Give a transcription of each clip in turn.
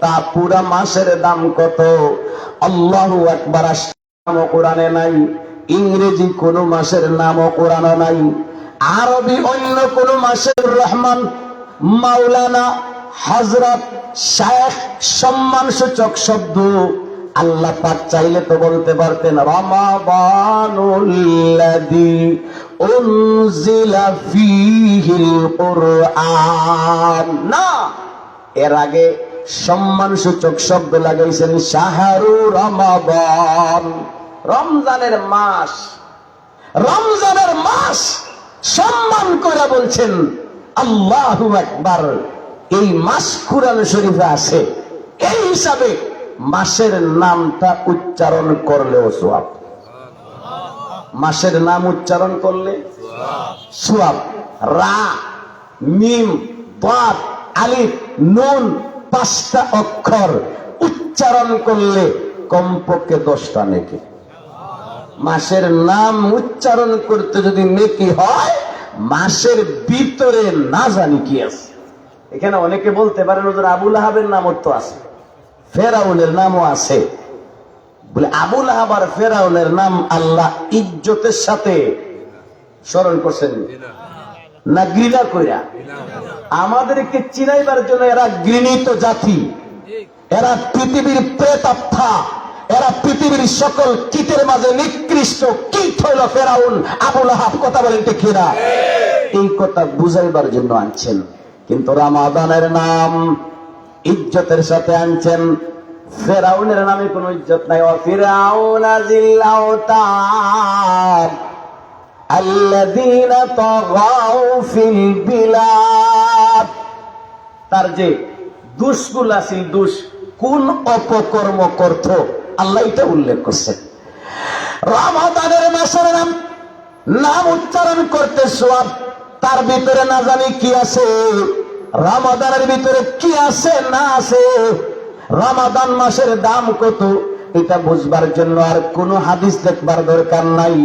দামটা পুরা মাসের দাম কত? আল্লাহু আকবার। নামও কোরআনে নাই, ইংরেজি কোন মাসের নামও কোরআনে নাই, আরবি অন্য কোন মাসের রহমান, মাওলানা, হযরত, শায়েখ সম্মানসূচক শব্দ আল্লাহ পাক চাইলে তো বলতে পারতেন রমাদানুল্লাযী উনজিলা ফীহিল কুরআন। না, এর আগে সম্মানসূচক শব্দ লাগাইছেন শাহরু রমাদান, রমজানের মাস। রমজানের মাস সম্মান করে বলছেন আল্লাহু আকবার। এই মাস কুরআন শরীফে আছে, এই হিসাবে মাসের নামটা উচ্চারণ করলেও সওয়াব। মাসের নাম উচ্চারণ করলে সওয়াব। রা, মিম, দাদ, আলিফ, নুন, 5টা অক্ষর উচ্চারণ করলে কমপক্ষে 10টা নেকি। মাসের নাম উচ্চারণ করতে যদি নেকি হয়, মাসের ভিতরে না জানি কি আছে। এখানে অনেকে বলতে পারেন ওদের আবুল আহাবের নামও তো আছে, ফেরাউনের নামও আছে। বলে আবুল আহাব আর ফেরাউনের নাম আল্লাহ ইজ্জতের সাথে স্মরণ করছেন না ঘৃণা কইরা? আমাদেরকে চিনাইবার জন্য এরা ঘৃণিত জাতি, এরা পৃথিবীর প্রেতাত্মা, এরা পৃথিবীর সকল কীটের মাঝে নিকৃষ্ট কীট হইল ফেরাউন, আবুল আহাব। কথা বলেন ঠিক কিনা? এই কথা বুঝাইবার জন্য আনছেন, কিন্তু রমাদানের নাম ইজ্জতের সাথে আনছেন। ফেরাউনের নামে কোনো ইজ্জত নাই। ফিরাউনা যিল আওতাদ আল্লাযীনা তাগাউ ফিল বিলাদ। তার যে দুষ্গুলো আছিল, দুষ কোন অপকর্ম করত, আল্লাহ এটা উল্লেখ করছেন। রমাদানের মাসের নাম উচ্চারণ করতে সওয়াব। তার ভিতরে না জানি কি আছে, রমাদানের ভিতরে কি আছে না আছে, রমাদান মাসের দাম কত, এটা বুঝবার জন্য আর কোন হাদিস দেখবার দরকার নাই।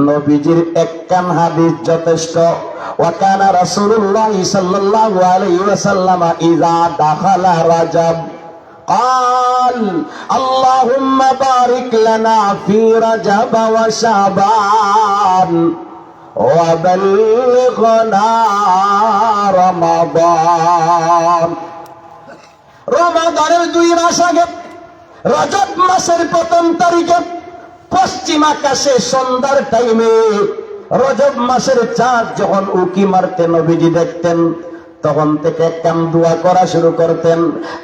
নবীজির একখান হাদিস যথেষ্ট। ওয়াকানা রাসূলুল্লাহ সাল্লাল্লাহু আলাইহি ওয়াসাল্লাম ইযা দাখালা রাজব قال اللهم بارك لنا في رجب وشعبان وبلغنا رمضان। রমাদানের 2 মাস আগে রজব মাসের 1ম তারিখে পশ্চিম আকাশে সন্ধ্যার টাইমে রজব মাসের চাঁদ যখন উকি মারতে নবীজি দেখতেন, তখন থেকে একদম দোয়া করা শুরু করতেন।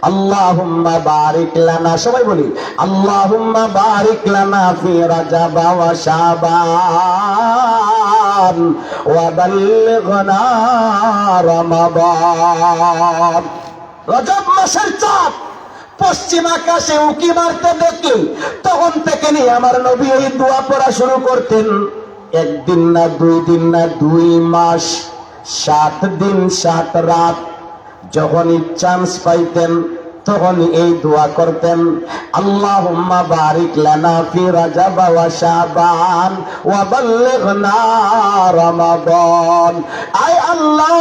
আল্লাহুম্মা বারিক লানা, সবাই বলি আল্লাহুম্মা বারিক লানা ফি রাজাব ওয়া শাবান ওয়া বাল্লিগনা রমাদান। রজব মাসের চাঁদ পশ্চিম আকাশে উকি মারতে দেখলে তখন থেকে নিয়ে আমার নবী এই দোয়া পড়া শুরু করতেন। 1 দিন না 2 দিন না 2 মাস, 7 দিন 7 রাত যখনই চান্স পাইতেন তখনই এই দোয়া করতেন। আল্লাহুম্মা বারিক লানা ফি রাজাব ওয়া শাবান ওয়া বাল্লিগনা রমাদান। আয় আল্লাহ,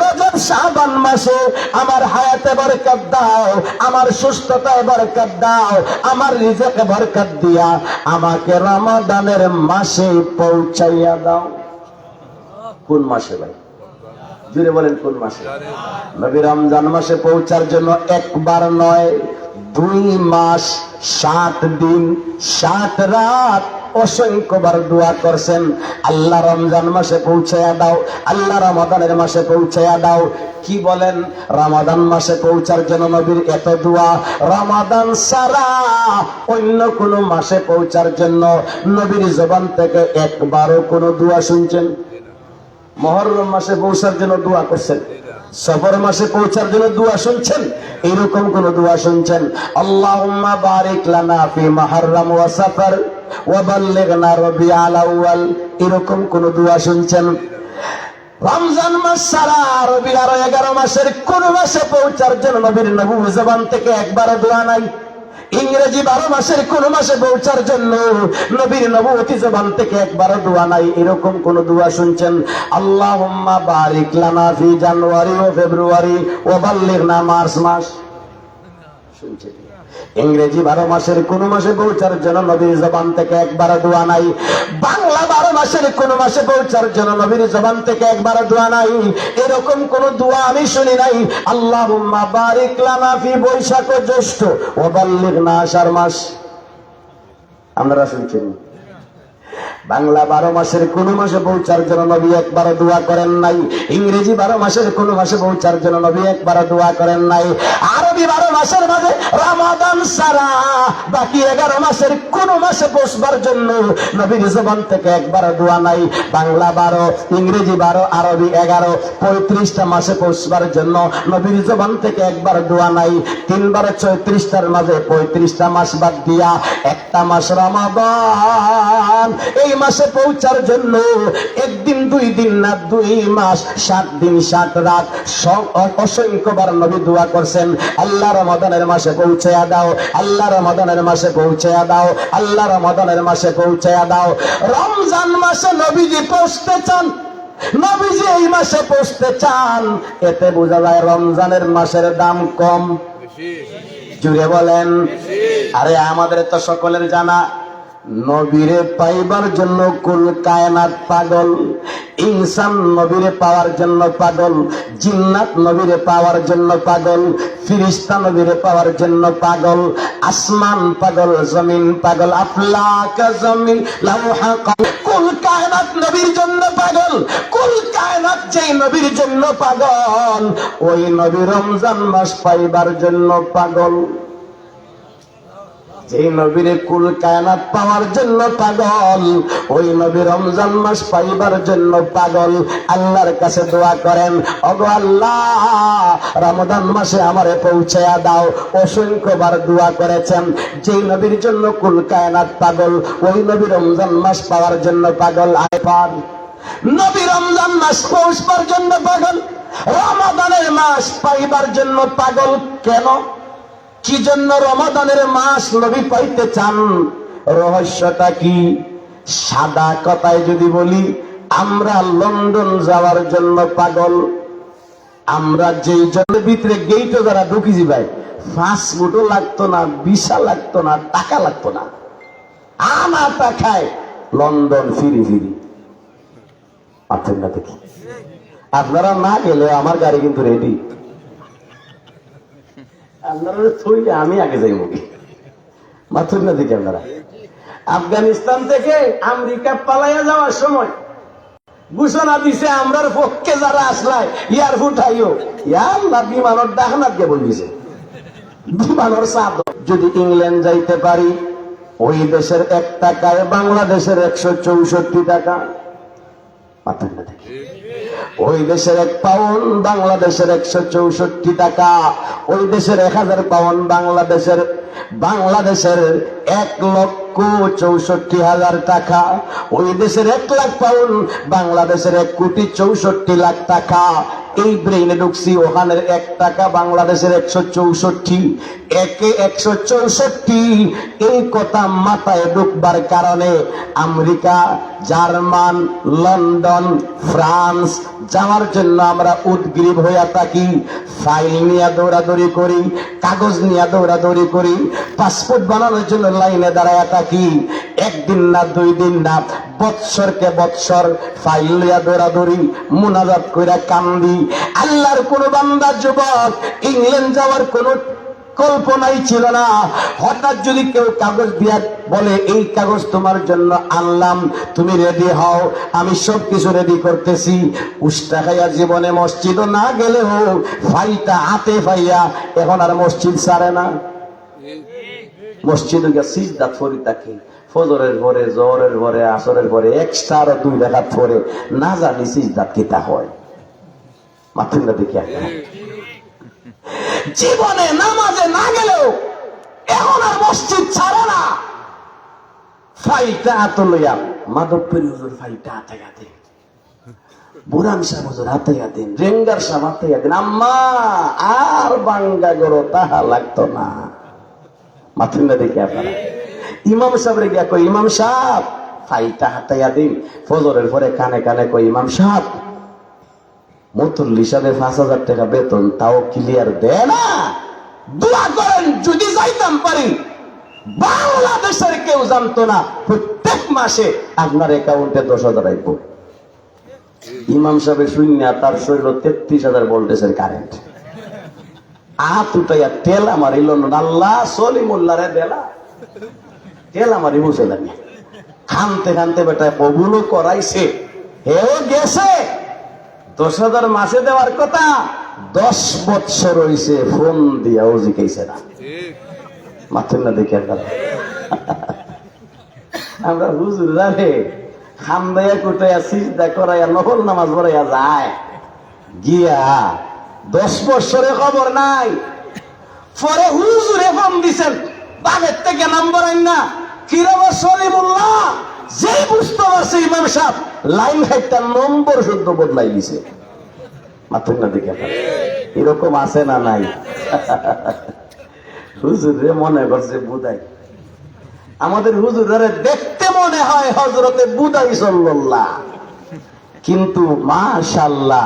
রজব শাবান মাসে আমার হায়াতে বরকত দাও, আমার সুস্থতায় বরকত দাও, আমার রিজিকে বরকত দিয়া আমাকে রমাদানের মাসে পৌঁছাইয়া দাও। কোন মাসে ভাই? জুড়ে বলেন কোন মাসে? নবী রমজান মাসে পৌঁছার জন্য একবার নয়, 2 মাস 7 দিন 7 রাত অসংখ্যবার দোয়া করছেন, আল্লাহ রমজান মাসে পৌঁছায়া দাও, আল্লাহ রমাদানের মাসে পৌঁছায়া দাও। কি বলেন? রমাদান মাসে পৌঁছার জন্য নবীর এত দোয়া। রমাদান ছাড়া অন্য কোন মাসে পৌঁছার জন্য নবীর জবান থেকে একবারও কোন দোয়া শুনছেন? মুহররম মাসে পৌঁছার জন্য দোয়া করছেন, সফর মাসে পৌঁছার জন্য দোয়া শুনছেন, এরকম কোন দোয়া শুনছেন? আল্লাহুম্মা বারিক লানা ফি মুহররম ওয়া সফর ওয়া বাল্লিগনা রবিউল আউয়াল, এরকম কোন দোয়া শুনছেন? রমজান মাস ছাড়া রবিউল 11 মাসের কোন মাসে পৌঁছার জন্য নবীর নবুয়্বত জবান থেকে একবারও দোয়া নাই। ইংরেজি 12 মাসের কোন মাসে পৌঁছার জন্য নবীর নবুয়তি জবান থেকে একবারও দোয়া নাই, এরকম কোন দোয়া শুনছেন? আল্লাহুম্মা বারিক লানা ফি জানুয়ারি ও ফেব্রুয়ারি ওয়া বাল্লিগনা মার্চ মাস। শুনছেন? ইংরেজি 12 মাসের কোন মাসে পৌঁছার জন্য নবীর জবান থেকে একবার দোয়া নাই। বাংলা 12 মাসের কোন মাসে পৌঁছার জন্য নবীর জবান থেকে একবার দোয়া নাই। এরকম কোন দোয়া আমি শুনি নাই। আল্লাহুম্মা বারিক লানা ফি বৈশাখ ও জ্যৈষ্ঠ ওয়া বাল্লিগনা আষাঢ় মাস। আপনারা শুনছেন? বাংলা 12 মাসের কোন মাসে পৌঁছার জন্য নবী একবার দোয়া করেন নাই। ইংরেজি 12 মাসের কোন মাসে পৌঁছার জন্য নবী একবার দোয়া করেন নাই। আরবি 12 মাসের মাঝে রমাদান ছাড়া বাকি 11 মাসের কোন মাসে পৌঁছবার জন্য নবীর জবান থেকে একবার দোয়া নাই। বাংলা 12, ইংরেজি 12, আরবি 11, 35টা মাসে পৌঁছবার জন্য নবীর জবান থেকে একবার দোয়া নাই। 3 বার 34টার মাঝে 35টা মাস বাদ দিয়া একটা মাস রমাদান, এই মাসে পৌঁছার জন্য একদিন 2 দিন না 2 মাস 7 দিন 7 রাত অসংখ্যবার নবী দোয়া করছেন, আল্লাহ রমাদানের মাসে পৌঁছায়া দাও, আল্লাহ রমাদানের মাসে পৌঁছায়া দাও, আল্লাহ রমাদানের মাসে পৌঁছায়া দাও। রমজান মাসে নবীজি পৌঁছতে চান, নবীজি এই মাসে পৌঁছতে চান। এতে বোঝা যায় রমজানের মাসের দাম কম। জুড়ে বলেন। আরে আমাদের তো সকলের জানা, নবীরে পাইবার জন্য কুল কায়নাত পাগল। ইনসান নবীরে পাওয়ার জন্য পাগল, জিন্নাত নবীরে পাওয়ার জন্য পাগল, ফিরিস্তা নবীরে পাওয়ার জন্য পাগল, আসমান পাগল, জমিন পাগল, আফলাক জমিন লাউহা কুল কায়নাত নবীর জন্য পাগল। কুল কায়নাত যেই নবীর জন্য পাগল, ওই নবী রমজান মাস পাইবার জন্য পাগল। যে নবীরে কুল কায়নাত পাওয়ার জন্য পাগল, ওই নবী রমজান মাস পাইবার জন্য পাগল। আল্লাহর কাছে দোয়া করেন, ওগো আল্লাহ রমজান মাসে আমারে পৌঁছায়া দাও। অসংখ্যবার দোয়া করেছেন। যেই নবীর জন্য কুল কায়নাত পাগল, ওই নবী রমজান মাস পাওয়ার জন্য পাগল। আইপার নবী রমজান মাস পৌঁছবার জন্য পাগল, রমাদানের মাস পাইবার জন্য পাগল। কেন, কি জন্য রমাদানের মাস নবী পাইতে চান? রহস্যটা কি? সাদা কথায় যদি বলি, আমরা লন্ডন যাওয়ার জন্য পাগল। আমরা যেই জনের ভিতরে গেইটে যারা ঢুকিছি ভাই, পাসপোর্টও লাগতো না, ভিসা লাগতো না, টাকা লাগতো না, আনা টাকায় লন্ডন ফিরি ফিরি। পাচ্ছেন না দেখি? আপনারা না গেলে আমার গাড়ি কিন্তু রেডি। আপনারা থইলে আমি আগে যাই মুখে। মাথুর না দেখি আপনারা আফগানিস্তান থেকে আমেরিকা পালাইয়া যাওয়ার সময় ঘোষণা দিছে, আমরার পক্ষে যারা আসলাই এয়ারপোর্ট আইও, আল্লাহ বিমানের ডাকনাথ কে বলছে, বিমানের চাঁদ। যদি ইংল্যান্ড যাইতে পারি, ওই দেশের 1 টাকায় বাংলাদেশের 164 টাকা। মাথুর না দেখি? ওই দেশের 1 পাউন্ড বাংলাদেশের 164 টাকা। ওই দেশের 1000 পাউন্ড বাংলাদেশের 1,64,000 টাকা। ওই দেশের 1 লাখ পাউন্ড বাংলাদেশের 1,64,00,000 টাকা। এই ব্রেইনে ঢুকছি, ওখানের 1 টাকা বাংলাদেশের 164, একে 164। এই কথা মাথায় ঢুকবার কারণে আমেরিকা, জার্মান, লন্ডন, ফ্রান্স যাওয়ার জন্য আমরা উদ্গ্রীব হইয়া থাকি। ফাইল নিয়ে দৌড়াদৌড়ি করি, কাগজ নিয়ে দৌড়াদৌড়ি করি, পাসপোর্ট বানানোর জন্য লাইনে দাঁড়ায় থাকি। 1 দিন না 2 দিন না, বৎসরকে বৎসর ফাইল নিয়ে দৌড়াদৌড়ি, মুনাজাত কইরা কান্দি। আল্লাহর কোন বান্দা যুবক ইংল্যান্ড যাওয়ার কোন কল্পনাই ছিল না। হঠাৎ যদি কেউ কাগজ দিয়া বলে, এই কাগজ তোমার জন্য আনলাম, তুমি রেডি হও, আমি সবকিছু রেডি করতেছি। উষ্টা খাইয়া জীবনে মসজিদও না গেলেও ফাইলটা হাতে পাইয়া এখন আর মসজিদ ছাড়ে না। মসজিদে গিয়া সিজদা ফরি থাকি, ফজরের পরে, জোহরের পরে, আসরের পরে, এক্সট্রা আরো 2 রাকাত পরে, না জানি সিজদা কিতা হয়। মাথুর না দেখি? জীবনে নামাজে না গেলেও এখন আর মসজিদ ছাড়ে না। ফাইলটা হাতে লইয়া মাধবপুরি হুজুর ফাইলটা হাতে হাতে, বুরান সাহেব হুজুর হাতে হাতে, রেঙ্গার সাহেব হাতে হাতে, আম্মা আর বাঙ্গা গরো তাহা লাগতো না। মাথুর না দেখি আপনারা? ইমাম সাহেব গিয়া কই, ইমাম সাহেব ফাইলটা হাতাইয়া দিন। ফজরের পরে কানে কানে কই, ইমাম সাহেব মুতুল্লি সাহেবের 5,000 টাকা বেতন, তাও ক্লিয়ার দেয় না, দোয়া করেন যদি যাইতাম পারি, বাংলাদেশের কেউ জানতো না প্রত্যেক মাসে আপনার অ্যাকাউন্টে 10,000 আইব। ইমাম সাহেব শূন্য, তার শরীর 33,000 ভোল্টেজের কারেন্ট। হাত উঠাইয়া তেল আমার আল্লাহ সলিমুল্লাহরে দেলা তেল আমার বুঝে লাগে। খানতে খানতে বেটা কবুলও করাইছে, হেও গেছে। 10,000 মাসে দেওয়ার কথা, 10 বৎসর হইছে ফোন দিয়াও জিকাইছে না। মাথুর না দেখে আমরা হুজুর জানে খান্দাইয়া কুটাইয়া সিজদা করাইয়া নফল নামাজ পড়াইয়া যায় গিয়া 10 বৎসরে খবর নাই। পরে হুজুরে ফোন দিছেন, বাগের থেকে নাম্বার আইন না কিরম সলিমুল্লাহ, যেই বুঝতে পারছে ইমাম সাহেব লাইন হাইটটা নম্বর শুদ্ধ বদলাই দিছে। মাথুর না দেখে এরকম আছে না নাই? হুজুরে মনে করছে বুদাই। আমাদের হুজুরে দেখতে মনে হয় হযরতে বুদাই সাল্লাল্লাহ, কিন্তু মাশাআল্লাহ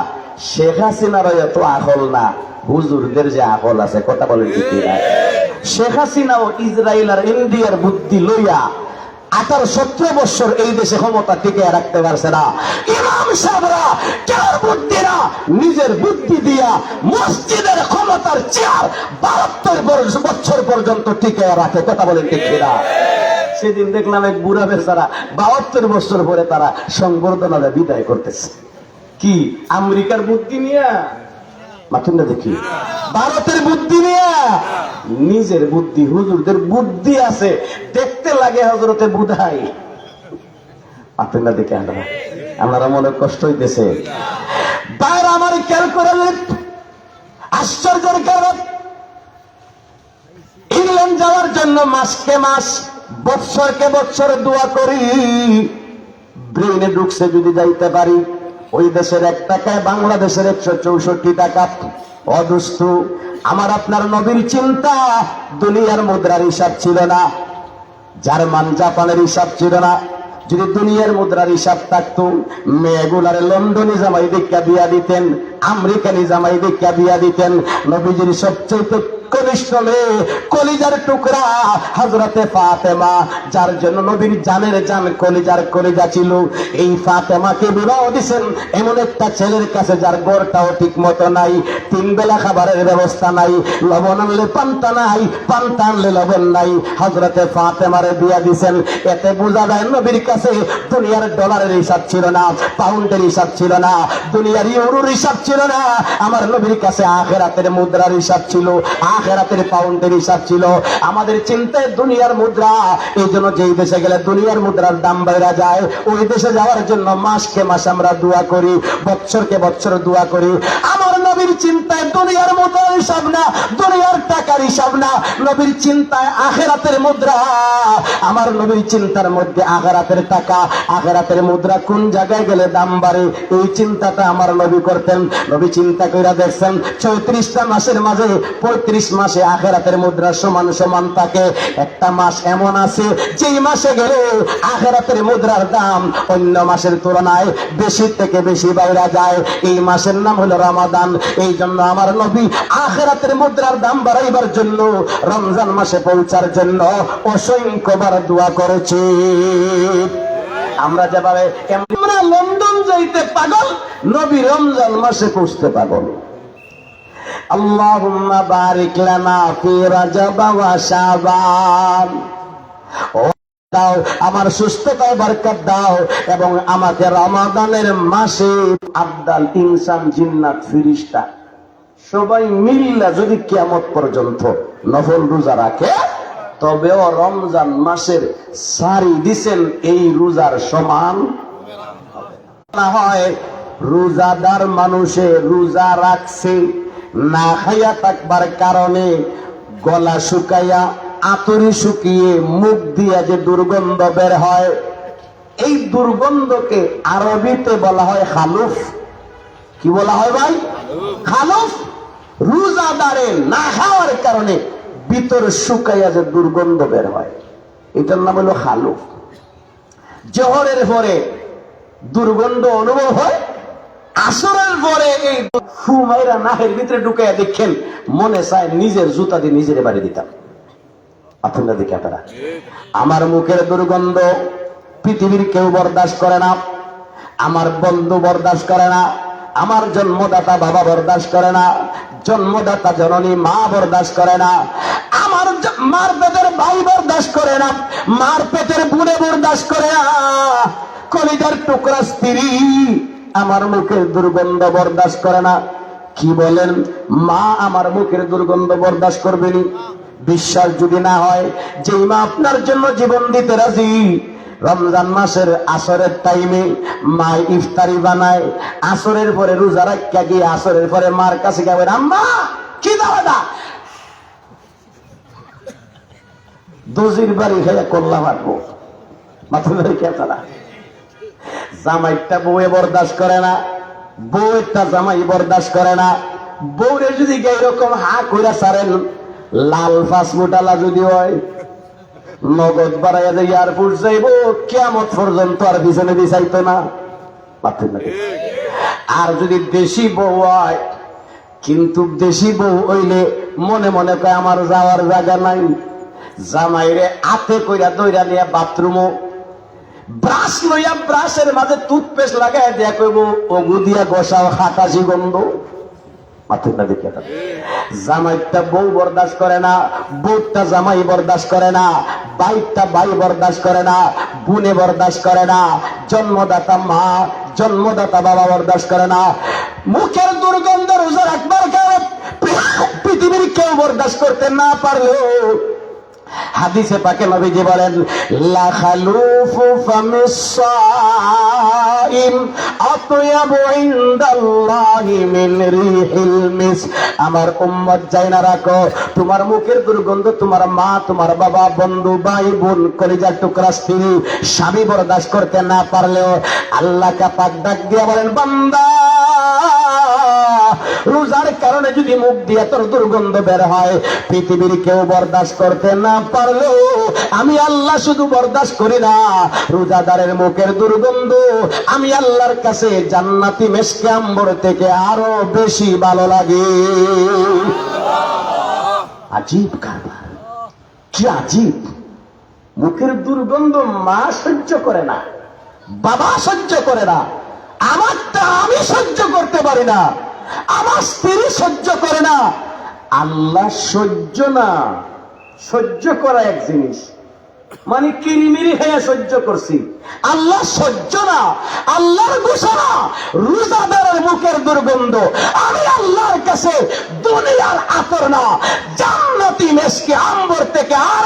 শেখ হাসিনার এত আকল না, হুজুরদের যে আকল আছে। কথা বলেন ঠিক না? শেখ হাসিনাও ইসরায়েল আর ইন্ডিয়ার বুদ্ধি লইয়া 18-17 বছর এই দেশে ক্ষমতা টিকে রাখতে পারছে না। ইমাম সাহেবরা কেউ বুদ্ধি না, নিজের বুদ্ধি দিয়া মসজিদের ক্ষমতার চেয়ার 72 বছর পর্যন্ত টিকে রাখে। কথা বলেন ঠিক না? সেদিন দেখলাম এক বুড়া বেচারা 72 বছর পরে তারা সংবর্ধনা বিদায় করতেছে। কি আমেরিকার বুদ্ধি নিয়ে? মাথুন না দেখি ভারতের বুদ্ধি নিয়ে, নিজের বুদ্ধি। হুজুরদের বুদ্ধি আছে, দেখতে লাগে হযরতে বুধাই। মাথুন না দেখে আমরা মনে কষ্ট হইতেছে। বাইরে আমার খেয়াল করে আশ্চর্যের কারণ, ইংল্যান্ড যাওয়ার জন্য মাসকে মাস বৎসরকে বৎসর দোয়া করি, ব্রেনে ঢুকছে যদি যাইতে পারি। ওই দেশের 1 টাকায় বাংলাদেশের 164 টাকা। অদুষ্ট আমার আপনার নবীর চিন্তা দুনিয়ার মুদ্রার হিসাব ছিল না, জার্মান জাপানের হিসাব ছিল না। যদি দুনিয়ার মুদ্রার হিসাব থাকতো, মেয়েগুলারে লন্ডনে জামাই দেখা বিয়া দিতেন, আমেরিকানি জামাই দেখা বিয়া দিতেন। নবীজির সবচেয়ে কনিষ্ঠ মেয়ে, কলিজার টুকরা হযরতে ফাতেমা, যার জন্য নবীর জানের জান কলিজার কলিজা ছিল, এই ফাতেমাকে বিবাহ দিয়েছেন এমন একটা ছেলের কাছে যার ঘরটাও ঠিক মতো নাই, 3 বেলা খাবারের ব্যবস্থা নাই, লবণ আনলে পান্তা নাই, পান্তা আনলে লবণ নাই। হযরতে ফাতেমারে বিয়া দিয়েছেন। এতে বোঝা যায় নবীর কাছে দুনিয়ার ডলারের হিসাব ছিল না, পাউন্ডের হিসাব ছিল না, দুনিয়ার ইউরোর হিসাব ছিল না। আমার নবীর কাছে আখিরাতের মুদ্রার হিসাব ছিল, আখিরাতের পাউন্ডের হিসাব ছিল। আমাদের চিন্তায় দুনিয়ার মুদ্রা, এই জন্য যেই দেশে গেলে দুনিয়ার মুদ্রার দাম বেড়ে যায়, ওই দেশে যাওয়ার জন্য মাসকে মাস আমরা দোয়া করি, বৎসরকে বৎসর দোয়া করি। আমার নবীর চিন্তায় দুনিয়ার মুদ্রার হিসাব না, দুনিয়ার টাকার হিসাব না, নবীর চিন্তায় আখিরাতের মুদ্রা। আমার নবীর চিন্তার মধ্যে আখিরাতের টাকা, আখিরাতের মুদ্রা কোন জায়গায় গেলে দাম বাড়ে, এই চিন্তাটা আমার নবী করতেন। নবী চিন্তা কইরা দেখছেন 34টা মাসের মাঝে 35 মাসে আখিরাতের মুদ্রা সমান সমান থাকে। একটা মাস এমন আছে যেই মাসে গেলে আখিরাতের মুদ্রার দাম অন্য মাসের তুলনায় বেশি থেকে বেশি বাইরে যায়। এই মাসের নাম হলো রমাদান। এই জন্য আমার নবী আখিরাতের মুদ্রার দাম বাড়াইবার জন্য, রমজান মাসে পৌঁছার জন্য অসংখ্যবার দোয়া করেছে। আমরা যেভাবে আমরা লন্ডন যাইতে পাগল, নবী রমজান মাসে পৌঁছতে পাগল। আল্লাহুম্মা বারিক লানা ফি রাজাব ওয়া শাবান। ও দাও আমার সুস্থতায় বরকত দাও, এবং আমাকে রমাদানের মাসে আবদাল ইনসান জিন্নাত ফেরেশতা সবাই মিল্লা যদি কিয়ামত পর্যন্ত নফল রোজা রাখে, তবেও রমজান মাসের সারি দিছেন এই রোজার সমান না হয়। রোজাদার মানুষে রোজা রাখছে, না খাইয়া থাকবার কারণে গলা শুকাইয়া আতরি শুকিয়ে মুখ দিয়া যে দুর্গন্ধ বের হয়, এই দুর্গন্ধকে আরবিতে বলা হয় খালুফ। কি বলা হয় ভাই? খালুফ। রোজাদারে না খাওয়ার কারণে ভিতর শুকাইয়া যে দুর্গন্ধ বের হয়, এটার নাম হলো খালুফ। জোহরের পরে দুর্গন্ধ অনুভব হয়, আসরের পরে এই ফুমাইরা নাহের ভিতরে ঢুকাইয়া দেখেন, মনে চায় নিজের জুতা দিয়ে নিজের বাড়ি দিতাম। আপনারা দেখে আপনারা, আমার মুখের দুর্গন্ধ পৃথিবীর কেউ বরদাস্ত করে না, আমার বন্ধু বরদাস্ত করে না, আমার জন্মদাতা বাবা বরদাস্ত করে না, জন্মদাতা জননী মা বরদাস্ত করে না, আমার মার পেটের ভাই বরদাস্ত করে না, মার পেটের বুড়ে বরদাস্ত করে না, কলিজার টুকরা স্ত্রী আমার মুখের দুর্গন্ধ বরদাস্ত করে না। কি বলেন, মা আমার মুখের দুর্গন্ধ বরদাস্ত করবেনি? বিশ্বাস যদি না হয়, যে মা আপনার জন্য জীবন দিতে রাজি, রমজান মাসের আসরের টাইমে মা ইফতারি বানায়, আসরের পরে রোজা রাখা গিয়ে আসরের পরে মার কাছে যাবেন, আম্মা কি দাওয়া, দজির বাড়ি হয়ে করলাম আটবো। মাথা কেতারা জামাইটা বউয়ে বরদাস্ত করে না, বউয়েরটা জামাই বরদাস্ত করে না। বউরে যদি এরকম হা কইরা ছাড়েন, লাল পাসপোর্টালা যদি হয়, নগদ বাড়াইয়া যে এয়ারপোর্ট যাইব, কিয়ামত পর্যন্ত আর পিছনে দিছাইতো না। আর যদি দেশি বউ হয়, কিন্তু দেশি বউ হইলে মনে মনে কয় আমার যাওয়ার জায়গা নাই, জামাইরে হাতে কইরা দইরা নিয়ে বাথরুমও ব্রাশ লইয়া ব্রাশের মাঝে টুথপেস্ট লাগাই দিয়া কইব, ওগু দিয়া গোসাও হাতাশি গন্ধ। জামাইটা বউ বরদাস্ত করে না, বউটা জামাই বরদাস্ত করে না, বাইকটা ভাই বরদাস্ত করে না, বুনে বরদাস্ত করে না, জন্মদাতা মা জন্মদাতা বাবা বরদাস্ত করে না। মুখের দুর্গন্ধ রোজা রাখবার কারণে পৃথিবীর কেউ বরদাস্ত করতে না পারলেও হাদিসে পাকে নবীজি বলেন, লা খালুফু ফামিস সাইম আতয়াবু ইনদাল্লাহি মিন রিহিল মিস। আমার উম্মত জানা রাখো, তোমার মুখের দুর্গন্ধ তোমার মা, তোমার বাবা, বন্ধু, ভাই, বোন, কলিজার টুকরা স্ত্রী, স্বামী বরদাস্ত করতে না পারলেও আল্লাহ পাক ডাক দিয়া বলেন, বান্দা রোজার কারণে যদি মুখ দিয়ে তোর দুর্গন্ধ বের হয়, পৃথিবীর কেউ বরদাস্ত করতে না পারলেও আমি আল্লাহ শুধু বরদাস্ত করি না, রোজাদারের মুখের দুর্গন্ধ আমি আল্লাহর কাছে জান্নাতি মেশকে আম্বর থেকে আরো বেশি ভালো লাগে। আজীব কারবার, কি আজীব! মুখের দুর্গন্ধ মা সহ্য করে না, বাবা সহ্য করে না, আমারটা আমি সহ্য করতে পারি না, আমার স্ত্রী সহ্য করে না, আল্লাহ সহ্য না। সহ্য করা এক জিনিস, মানে কিরিমিরি হয়ে সহ্য করছি, আল্লাহ সহ্য না। আল্লাহর ঘোষণা, রোজাদারের মুখের দুর্গন্ধ আমি আল্লাহর কাছে দুনিয়ার আতর না, জান্নাতি মেশকে আম্বর থেকে আর